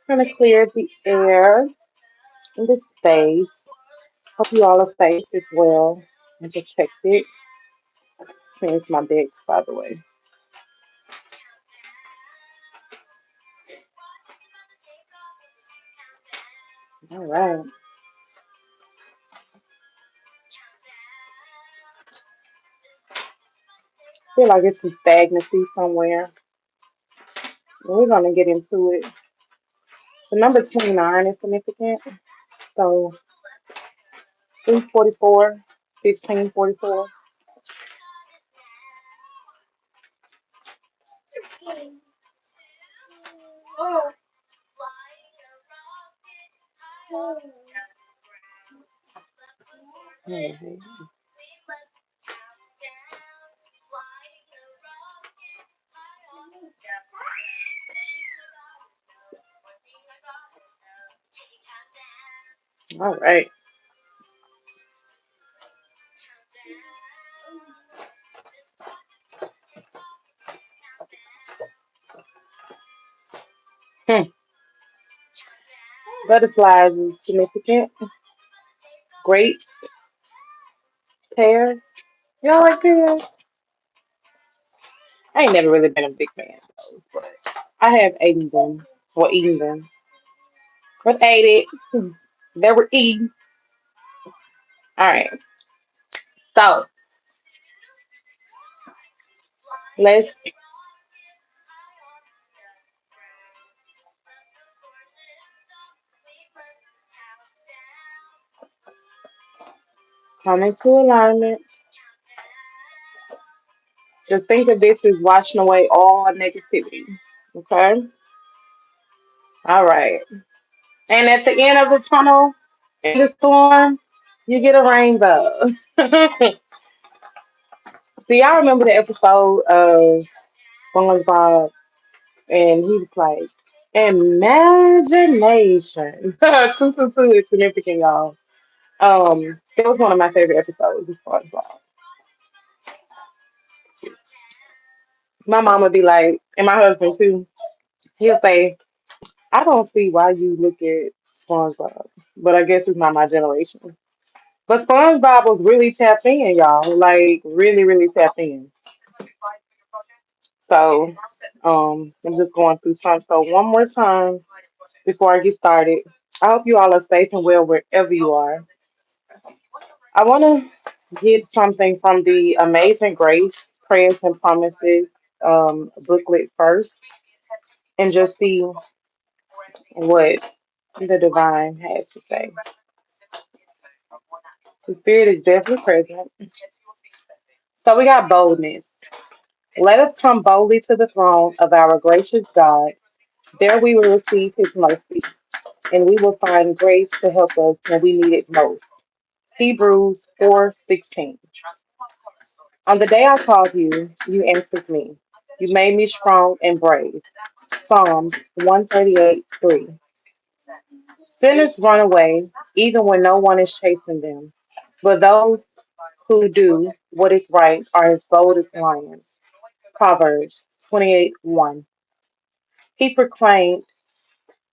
Trying to clear the air in the space. Hope you all are safe as well and protected. Here's my decks, by the way. All right. Feel like it's some stagnancy somewhere. We're gonna get into it. The number 29 is significant. So 344, 1544. Mhm. All right. Hmm. Butterflies is significant. Grapes, pears. Y'all like pears? I ain't never really been a big fan of those, but I have eaten them. Well, eaten them. But ate it. They were eaten. All right. So let's come into alignment. Just think of this as washing away all negativity. Okay? All right. And at the end of the tunnel, in the storm, you get a rainbow. Do y'all remember the episode of SpongeBob? And he was like, imagination. 222 is significant, y'all. It was one of my favorite episodes of SpongeBob. My mom would be like, and my husband too, he'll say, I don't see why you look at SpongeBob. But I guess it's not my generation. But SpongeBob was really tapped in, y'all. Like really, really tapped in. So I'm just going through some. So one more time before I get started. I hope you all are safe and well wherever you are. I want to get something from the Amazing Grace Prayers and Promises booklet first and just see what the divine has to say. The spirit is definitely present. So we got boldness. Let us come boldly to the throne of our gracious God. There we will receive his mercy, and we will find grace to help us when we need it most. Hebrews 4:16. On the day I called you, you answered me. You made me strong and brave. Psalms 138:3. Sinners run away even when no one is chasing them, but those who do what is right are as bold as lions. Proverbs 28:1. He proclaimed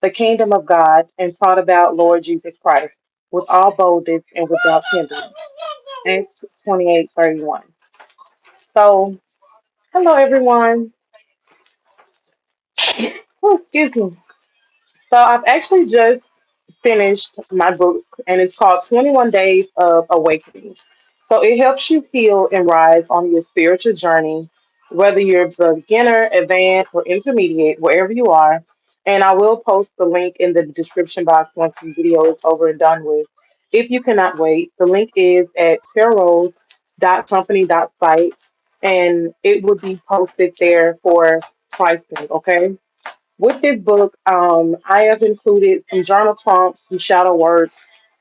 the kingdom of God and taught about Lord Jesus Christ with all boldness and without hindrance. Acts 28:31. So, hello everyone. Oh, excuse me. So, I've actually just finished my book, and it's called 21 Days of Awakening. So it helps you heal and rise on your spiritual journey, whether you're a beginner, advanced, or intermediate, wherever you are. And I will post the link in the description box once the video is over and done with. If you cannot wait, the link is at tarrose.company.site, and it will be posted there for pricing, okay? With this book, I have included some journal prompts, some shadow work,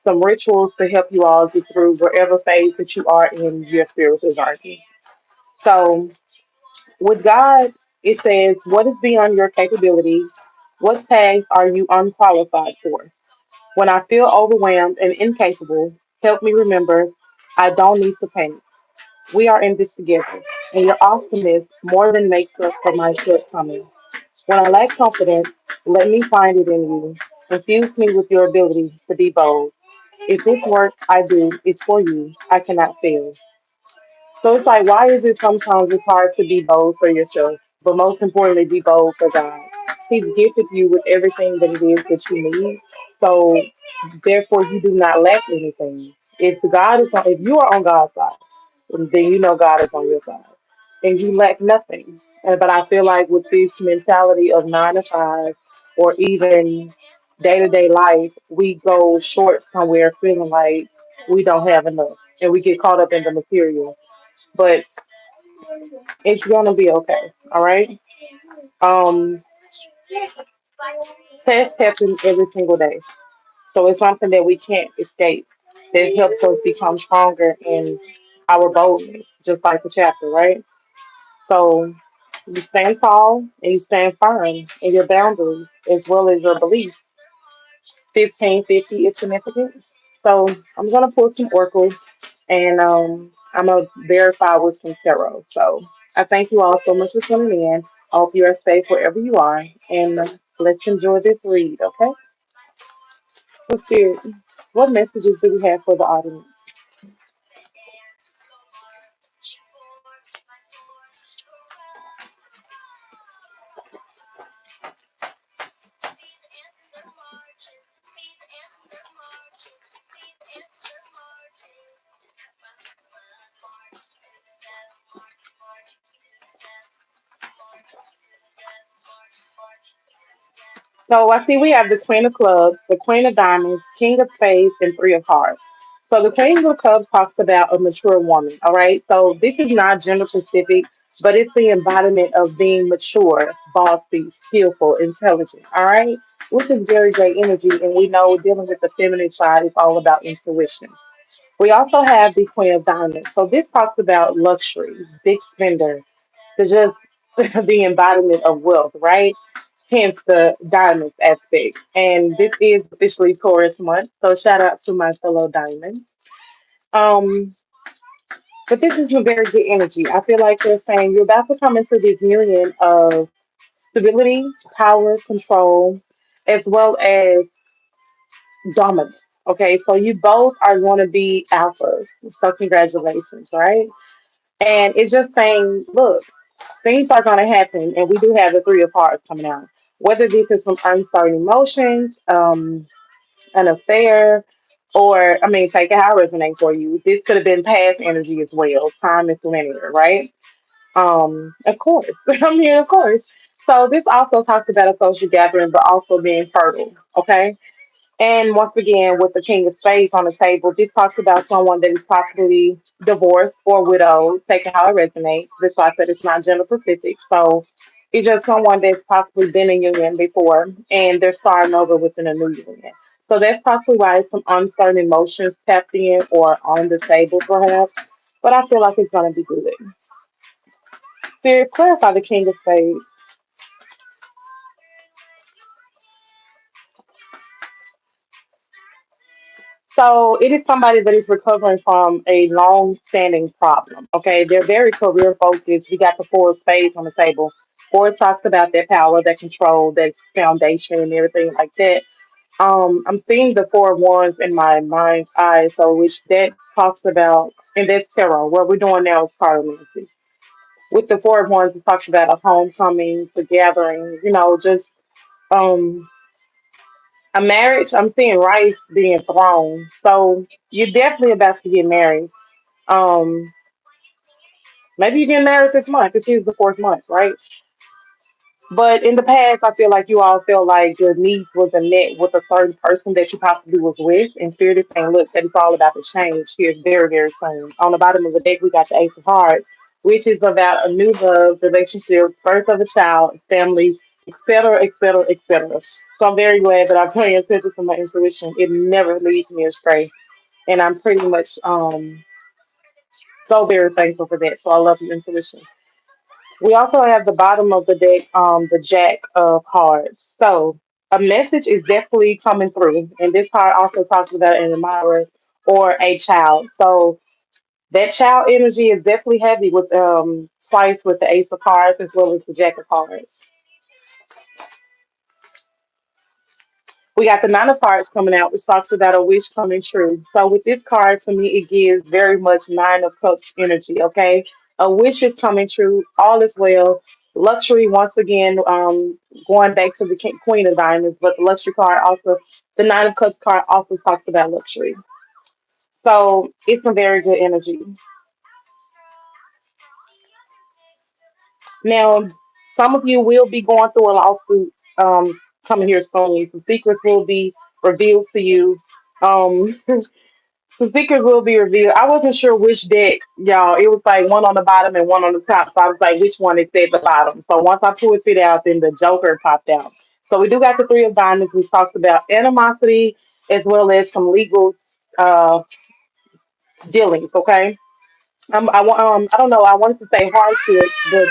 some rituals to help you all get through wherever phase that you are in your spiritual journey. So, with God, it says, what is beyond your capability? What tasks are you unqualified for? When I feel overwhelmed and incapable, help me remember I don't need to panic. We are in this together, and your awesomeness more than makes up for my shortcomings. When I lack confidence, let me find it in you. Infuse me with your ability to be bold. If this work I do is for you, I cannot fail. So it's like, why is it sometimes it's hard to be bold for yourself, but most importantly, be bold for God? He's gifted you with everything that it is that you need. So therefore, you do not lack anything. If you are on God's side, then you know God is on your side, and you lack nothing. But I feel like with this mentality of 9 to 5, or even day to day life, we go short somewhere, feeling like we don't have enough, and we get caught up in the material, but it's gonna be okay. All right. Um, Tests happen every single day, so it's something that we can't escape. That helps us become stronger in our boldness, just like the chapter, right? So you stand tall and you stand firm in your boundaries as well as your beliefs. 1550 is significant. So I'm gonna pull some oracle, and I'm gonna verify with some tarot. So I thank you all so much for tuning in. I hope you are safe wherever you are, and let's enjoy this read. Okay, so Spirit, what messages do we have for the audience? So I see we have the Queen of Clubs, the Queen of Diamonds, King of Spades, and Three of Hearts. So the Queen of Clubs talks about a mature woman. All right. So this is not gender specific, but it's the embodiment of being mature, bossy, skillful, intelligent. All right. Which is very great energy. And we know dealing with the feminine side is all about intuition. We also have the Queen of Diamonds. So this talks about luxury, big spender, to just the embodiment of wealth, right? Hence the diamonds aspect. And this is officially Taurus month. So shout out to my fellow diamonds. Um, but this is a very good energy. I feel like they're saying you're about to come into this union of stability, power, control, as well as dominance. Okay, so you both are going to be alphas. So congratulations, right? And it's just saying, look, things are going to happen, and we do have the Three of Hearts coming out. Whether this is some uncertain emotions, an affair, or I mean, take it how it resonates for you. This could have been past energy as well. Time is linear, right? Of course. I mean, of course. So this also talks about a social gathering, but also being fertile. Okay. And once again, with the King of Spades on the table, this talks about someone that is possibly divorced or widowed, taking how it resonates. This why I said it's not gender specific. So it's just someone that's possibly been in union before and they're starting over within a new union. So that's possibly why some uncertain emotions tapped in or on the table perhaps. But I feel like it's gonna be good. To clarify the King of Spades. So it is somebody that is recovering from a long-standing problem. Okay, they're very career focused. We got the four of spades on the table. Four talks about their power, their control, their foundation, and everything like that. I'm seeing the four of wands in my mind's eye, so which that talks about, and that's tarot. What we're doing now is cartomancy. With the four of wands, it talks about a homecoming, a gathering. Just um a marriage. I'm seeing rice being thrown. So you're definitely about to get married. Um, Maybe you get married this month. This is the fourth month, right? But in the past, I feel like you all felt like your needs wasn't met with a certain person that you possibly was with. And Spirit is saying, look, that it's all about the change here very, very soon. On the bottom of the deck, we got the Ace of Hearts, which is about a new love, relationship, birth of a child, family, etc., etc., etc. So I'm very glad that I'm paying attention to my intuition. It never leads me astray. And I'm pretty much so very thankful for that. So I love your intuition. We also have the bottom of the deck, the Jack of Hearts. So a message is definitely coming through, and this card also talks about an admirer or a child. So that child energy is definitely heavy with twice with the Ace of Cards as well as the Jack of Cards. We got the Nine of Hearts coming out, which talks about a wish coming true. So with this card, to me, it gives very much Nine of Cups energy. Okay, a wish is coming true. All is well. Luxury once again, going back to the Queen of Diamonds, but the luxury card also, the Nine of Cups card also talks about luxury. So it's a very good energy. Now, some of you will be going through a lawsuit coming here soon. Some secrets will be revealed to you. Um, some secrets will be revealed. I wasn't sure which deck, y'all. It was like one on the bottom and one on the top. So I was like, which one is at the bottom? So once I pulled it out, then the Joker popped out. So we do got the Three of Diamonds. We talked about animosity as well as some legal uh, dealings. Okay. I don't know. I wanted to say hardships, but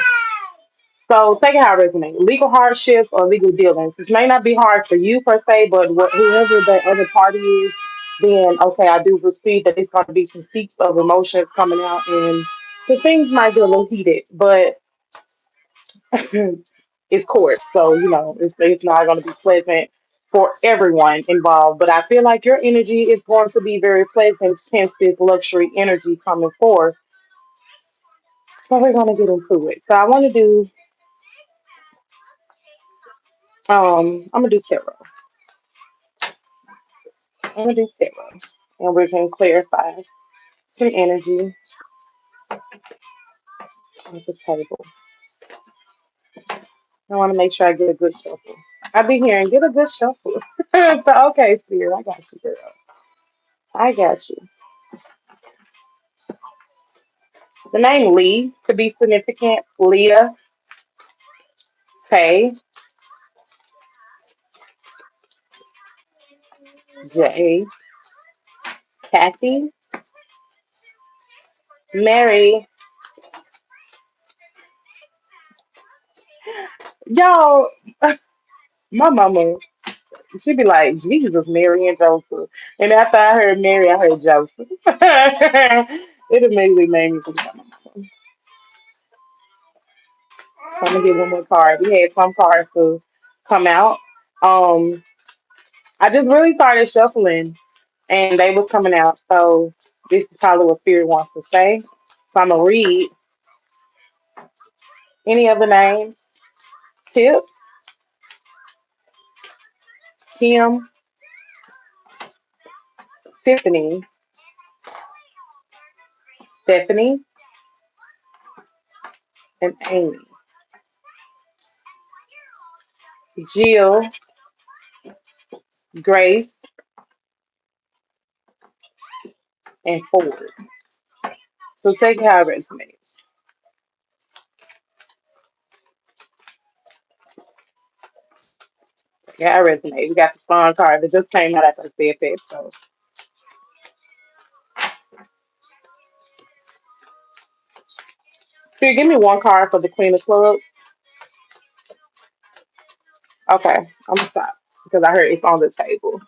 so take it how it resonates. Legal hardships or legal dealings. This may not be hard for you per se, but whoever the other party is, then okay, I do perceive that it's going to be some peaks of emotions coming out, and so things might get a little heated, but it's court, so it's not going to be pleasant for everyone involved. But I feel like your energy is going to be very pleasant, hence this luxury energy coming forth. So we're going to get into it. So I want to do I'm gonna do tarot. I'm gonna do tarot, and we're gonna clarify some energy on the table. I want to make sure I get a good shuffle. I be hearing get a good shuffle. So, okay, Spirit, I got you, girl. I got you. The name Lee could be significant. Leah, Tay, Jay, Kathy, Mary. Y'all, my mama, she'd be like, Jesus, Mary, and Joseph. And after I heard Mary, I heard Joseph. It immediately made me think about my mama. So I'm gonna get one more card. We had some cards to come out. Um, I just really started shuffling, and they was coming out. So this is probably what Spirit wants to say. So I'm gonna read any other names: Tip, Kim, Tiffany, Stephanie, and Amy. Jill, Grace, and Ford. So take it how it resonates. Yeah, I resonate. We got the spawn card that just came out after I said that. So, Spirit, give me one card for the Queen of Clubs. Okay, I'm gonna stop because I heard it's on the table.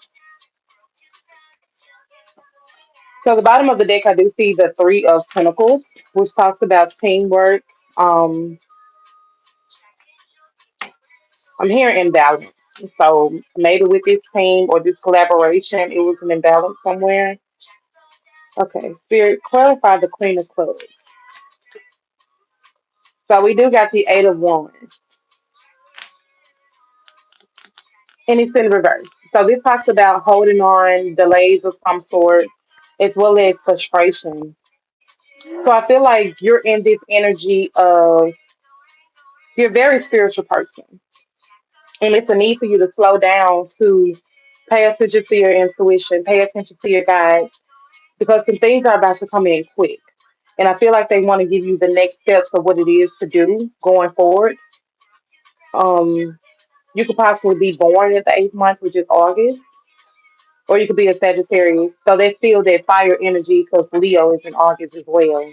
So the bottom of the deck, I do see the Three of Pentacles, which talks about teamwork. Um, I'm hearing imbalance. So maybe with this team or this collaboration, it was an imbalance somewhere. Okay, Spirit, clarify the Queen of Clubs. So we do got the Eight of Wands, and it's in reverse. So this talks about holding on, delays of some sort, as well as frustration. So I feel like you're in this energy of you're a very spiritual person, and it's a need for you to slow down to pay attention to your intuition, pay attention to your guides, because some things are about to come in quick. And I feel like they want to give you the next steps of what it is to do going forward. Um, you could possibly be born in the eighth month, which is August, or you could be a Sagittarius. So they feel that fire energy because Leo is in August as well.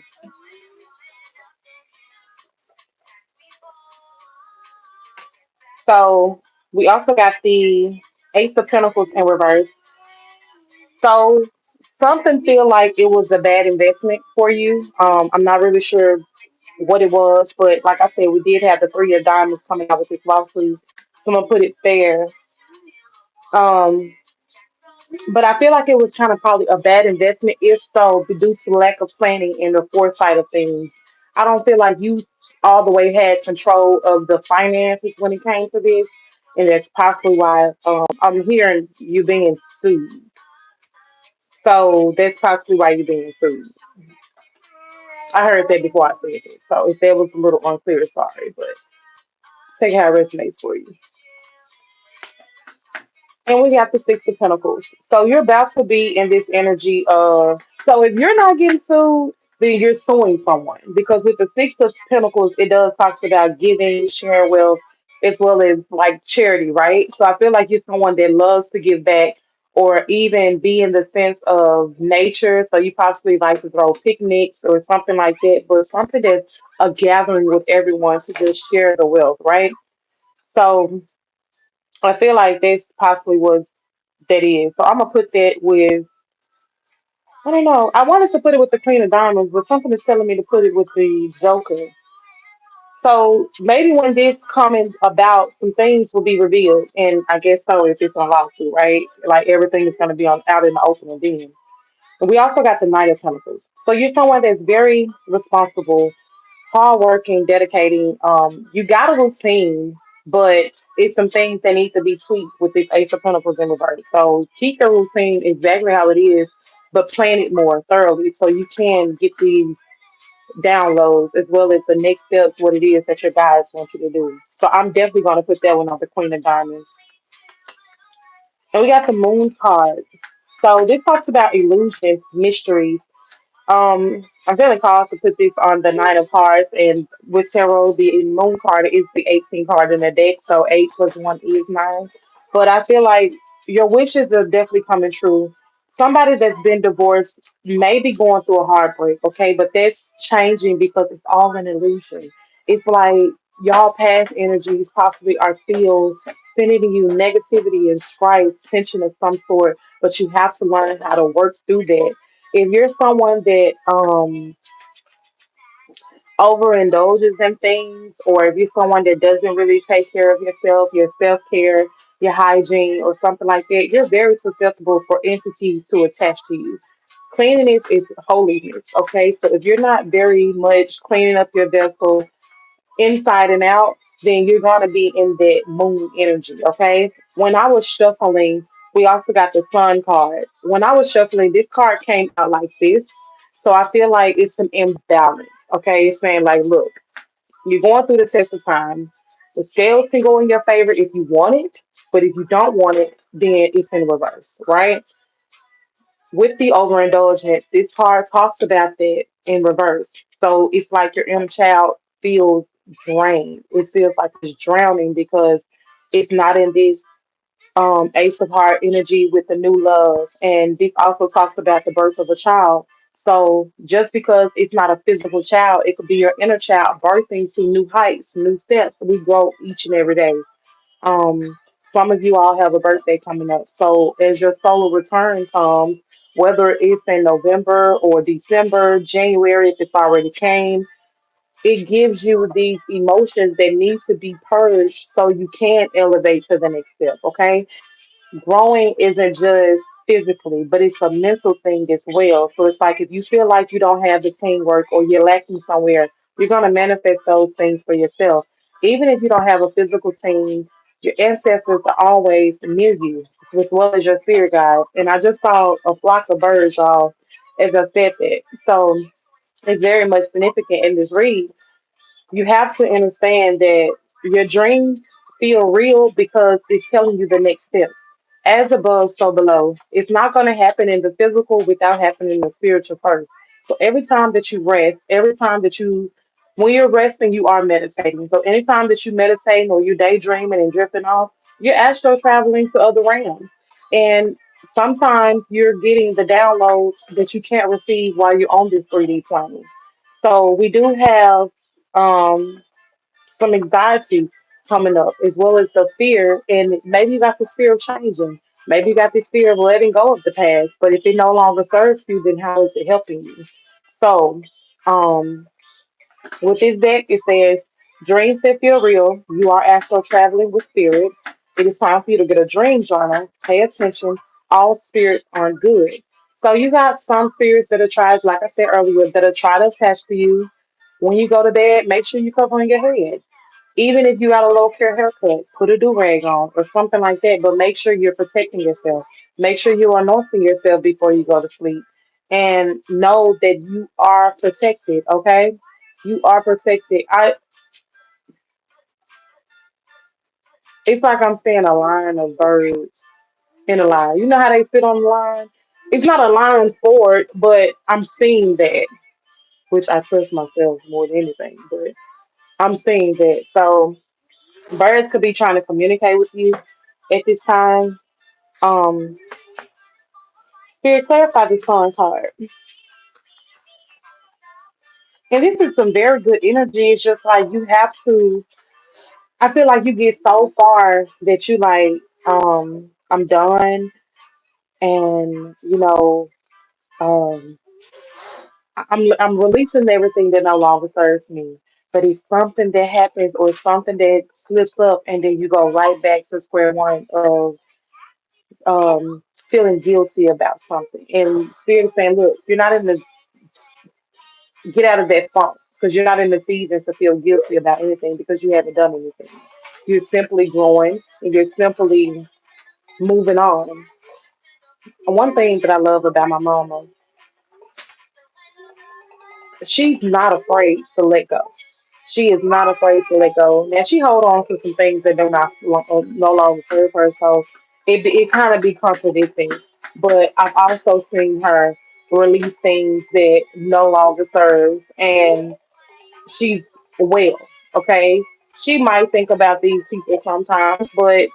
So we also got the Ace of Pentacles in reverse. So something feel like it was a bad investment for you. I'm not really sure what it was, but like I said, we did have the Three of Diamonds coming out with this lawsuit. So I'm gonna put it there. Um, but I feel like it was kind of probably a bad investment, if so, due to lack of planning and the foresight of things. I don't feel like you all the way had control of the finances when it came to this, and that's possibly why I'm hearing you being sued. So that's possibly why you're being sued. I heard that before I said it. So if that was a little unclear, sorry, but take how it resonates for you. And we got the Six of Pentacles. So you're about to be in this energy of, so if you're not getting sued, then you're suing someone. Because with the Six of Pentacles, it does talks about giving, sharing wealth, as well as like charity, right? So I feel like you're someone that loves to give back or even be in the sense of nature. So you possibly like to throw picnics or something like that, but something that's a gathering with everyone to just share the wealth, right? So I feel like this possibly was that is. So I'm gonna put that with, I don't know. I wanted to put it with the Queen of Diamonds, but something is telling me to put it with the Joker. So maybe when this coming about, some things will be revealed, and I guess so if it's on lawsuit, right? Like everything is gonna be on out in the open and then. And we also got the Knight of Pentacles. So you're someone that's very responsible, hardworking, dedicating. You got a routine, but it's some things that need to be tweaked with this Ace of Pentacles in reverse. So keep the routine exactly how it is, but plan it more thoroughly so you can get these downloads as well as the next steps, what it is that your guides want you to do. So I'm definitely going to put that one on the Queen of Diamonds. And we got the Moon card. So this talks about illusions, mysteries, I'm feeling called to put this on the Nine of Hearts, and with tarot, the Moon card is the 18 card in the deck, so 8 plus 1 is 9. But I feel like your wishes are definitely coming true. Somebody that's been divorced may be going through a heartbreak, okay, but that's changing because it's all an illusion. It's like y'all past energies possibly are still sending you negativity and strife, tension of some sort, but you have to learn how to work through that. If you're someone that overindulges in things, or if you're someone that doesn't really take care of yourself, your self care, your hygiene, or something like that, you're very susceptible for entities to attach to you. Cleanliness is holiness, okay? So if you're not very much cleaning up your vessel, inside and out, then you're gonna be in that moon energy, okay? When I was shuffling, we also got the sun card. When I was shuffling, this card came out like this. So I feel like it's an imbalance. Okay. It's saying like, look, you're going through the test of time. The scales can go in your favor if you want it, but if you don't want it, then it's in reverse, right? With the overindulgence, this card talks about that in reverse. So it's like your inner child feels drained. It feels like it's drowning because it's not in this Ace of Heart energy with the new love. And this also talks about the birth of a child. So just because it's not a physical child, it could be your inner child birthing to new heights, new steps. We grow each and every day. Some of you all have a birthday coming up. So as your solar return comes, whether it's in November or December, January, if it's already came, it gives you these emotions that need to be purged so you can elevate to the next step. Okay, growing isn't just physically, but it's a mental thing as well. So it's like if you feel like you don't have the teamwork or you're lacking somewhere, you're going to manifest those things for yourself. Even if you don't have a physical team, your ancestors are always near you, as well as your spirit guides. And I just saw a flock of birds, y'all, as I said that. So it's very much significant in this read. You have to understand that your dreams feel real because it's telling you the next steps. As above, so below. It's not going to happen in the physical without happening in the spiritual first. So every time that you rest, every time that you, when you're resting, you are meditating. So anytime that you meditating or you daydreaming and drifting off, you're astro traveling to other realms. And sometimes you're getting the downloads that you can't receive while you're on this 3D plane. So we do have um, some anxiety coming up, as well as the fear. And maybe you got this fear of changing. Maybe you got this fear of letting go of the past. But if it no longer serves you, then how is it helping you? So, um, with this deck, it says Dreams that feel real. You are astral traveling with spirit. It is time for you to get a dream journal. Pay attention. All spirits aren't good. So you got some spirits that are trying, like I said earlier, that are trying to attach to you. When you go to bed, make sure you cover on your head. Even if you got a low care haircut, put a do rag on or something like that, but make sure you're protecting yourself. Make sure you're anointing yourself before you go to sleep. And know that you are protected, okay? You are protected. It's like I'm seeing a line of birds in a line. You know how they sit on the line? It's not a line forward, but I'm seeing that, which I trust myself more than anything, but I'm seeing that. So birds could be trying to communicate with you at this time. Um, Spirit, clarify this phone card. And this is some very good energy. It's just like you have to, I feel like you get so far that you like, I'm done. And, um, I'm releasing everything that no longer serves me. But it's something that happens or something that slips up, and then you go right back to square one of feeling guilty about something. And Spirit is saying, look, you're not in the get out of that funk because you're not in the season to feel guilty about anything because you haven't done anything. You're simply growing and you're simply moving on. And one thing that I love about my mama, she's not afraid to let go. She is not afraid to let go. Now she hold on to some things that do not no longer serve her, so it kind of be contradicting. But I've also seen her release things that no longer serves, and she's well. Okay, she might think about these people sometimes, but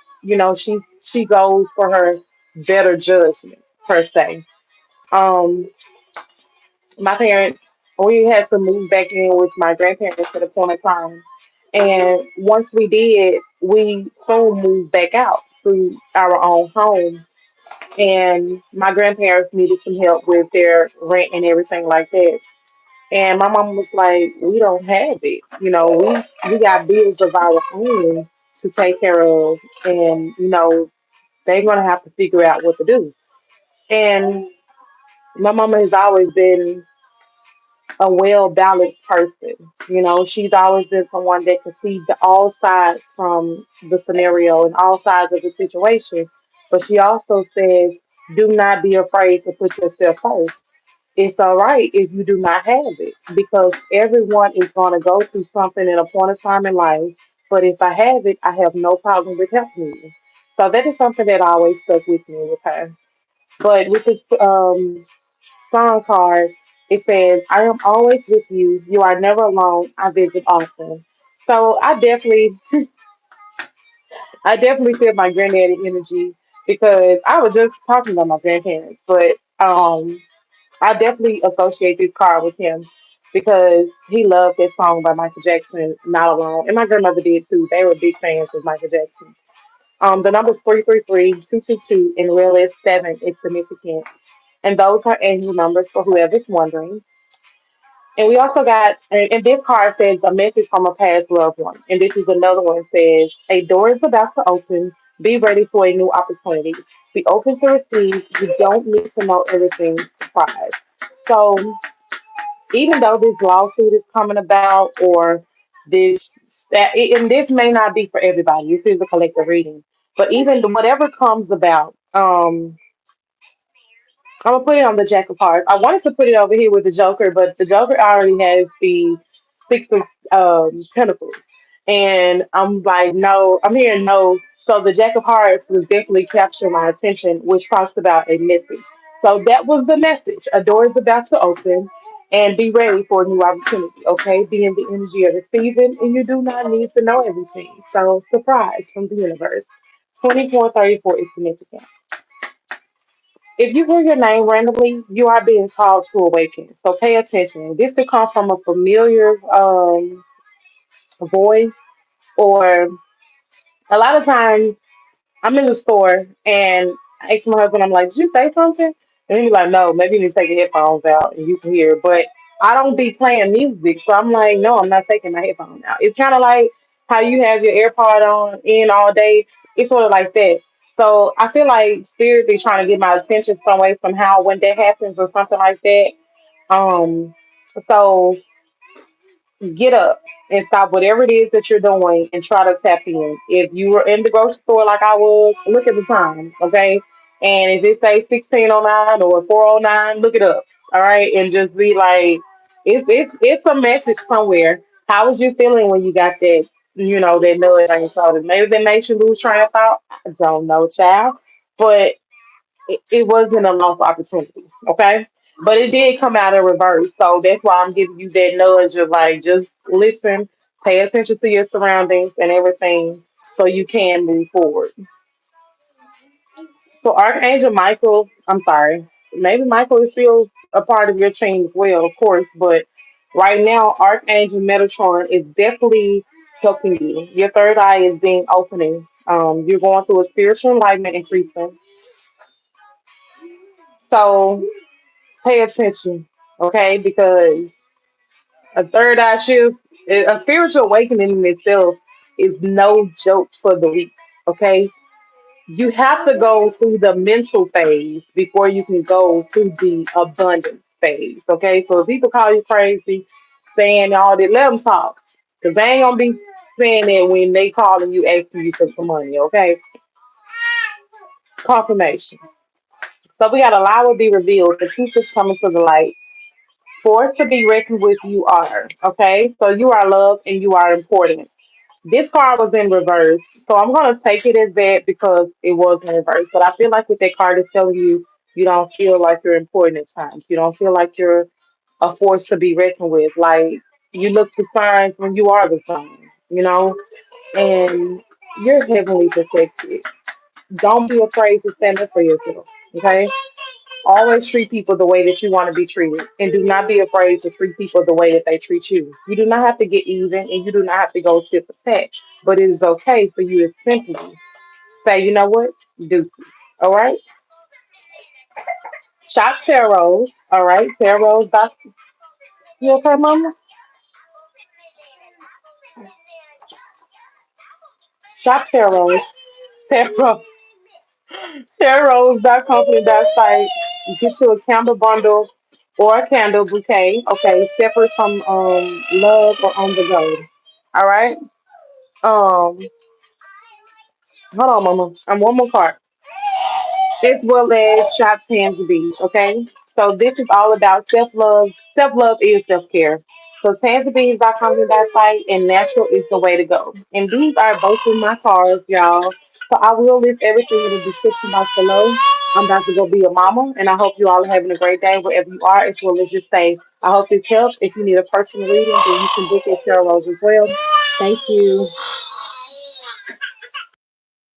she goes for her better judgment per se. Um, my parents, we had to move back in with my grandparents at a point in time. And once we did, we soon moved back out to our own home. And my grandparents needed some help with their rent and everything like that. And my mom was like, "We don't have it. We got bills of our own to take care of, and they're gonna have to figure out what to do." And my mama has always been a well balanced person. She's always been someone that can see all sides from the scenario and all sides of the situation. But she also says, do not be afraid to put yourself first. It's all right if you do not have it because everyone is going to go through something at a point of time in life. But if I have it, I have no problem with helping you. So that is something that always stuck with me with her. But with this song card, it says, I am always with you. You are never alone. I visit often. So I definitely feel my granddaddy energy because I was just talking about my grandparents, but I definitely associate this card with him because he loved that song by Michael Jackson, Not Alone. And my grandmother did too. They were big fans of Michael Jackson. The number's 333-222 and real is 7 is significant. And those are angel numbers for whoever's wondering. And we also got, and this card says a message from a past loved one. And this is another one that says, a door is about to open. Be ready for a new opportunity. Be open to receive. You don't need to know everything. Surprise. So even though this lawsuit is coming about, or this, and this may not be for everybody, this is a collective reading, but even whatever comes about, I'm gonna put it on the Jack of Hearts. I wanted to put it over here with the Joker, but the Joker already has the Six of Pentacles, and I'm like, no, I'm hearing no. So the Jack of Hearts was definitely capturing my attention, which talks about a message. So that was the message. A door is about to open, and be ready for a new opportunity. Okay, be in the energy of the season, and you do not need to know everything. So surprise from the universe. 2434 is significant. If you hear your name randomly, you are being called to awaken. So pay attention. This could come from a familiar voice, or a lot of times I'm in the store and I ask my husband, I'm like, did you say something? And he's like, no, maybe you need to take your headphones out and you can hear. But I don't be playing music, so I'm like, no, I'm not taking my headphones out. It's kind of like how you have your AirPod on in all day. It's sort of like that. So I feel like spirit be trying to get my attention some way somehow when that happens or something like that. Um, so get up and stop whatever it is that you're doing and try to tap in. If you were in the grocery store like I was, look at the time, okay? And if it says 1609 or 409, look it up, all right? And just be like, it's a message somewhere. How was you feeling when you got that, that nudge on your shoulder? Maybe that makes you lose train of thought. I don't know, child. But it wasn't a lost opportunity, okay? But it did come out in reverse. So that's why I'm giving you that nudge of like just listen, pay attention to your surroundings and everything so you can move forward. So Archangel Michael, I'm sorry, maybe Michael is still a part of your team as well, of course, but right now Archangel Metatron is definitely helping you. Your third eye is being opening. You're going through a spiritual enlightenment increasing. So pay attention, okay? Because a third eye shift, a spiritual awakening in itself is no joke for the weak, okay? You have to go through the mental phase before you can go through the abundance phase, okay? So if people call you crazy, saying all that, let them talk. Because they ain't going to be saying that when they calling you asking you for some money, okay? Confirmation. So we got allow it be revealed. The truth is coming to the light. Forced to be reckoned with, you are. Okay, so you are loved and you are important. This card was in reverse, so I'm gonna take it as that because it was in reverse. But I feel like with that card, it's telling you you don't feel like you're important at times. You don't feel like you're a force to be reckoned with. Like you look for signs when you are the sign, and you're heavenly protected. Don't be afraid to stand up for yourself. Okay, always treat people the way that you want to be treated. And do not be afraid to treat people the way that they treat you. You do not have to get even and you do not have to go tit for tat. But it is okay for you to simply say, you know what? Deuces. All right? Shop tarot. All right? Tarot. You okay, mama? Shop tarot. Tarot. Tarot.company.site. Get you a candle bundle or a candle bouquet. Okay, separate from love or on the go. All right. Um, Hold on, mama. I'm one more card. As well as Shop Tanzi B. Okay. So this is all about self love. Self love is self care. So tanzbees.com is that site and natural is the way to go. And these are both of my cards, y'all. So I will list everything in the description box below. I'm about to go be a mama, and I hope you all are having a great day wherever you are, as well as just say, I hope this helps. If you need a personal reading, then you can book it at TarRose as well. Thank you.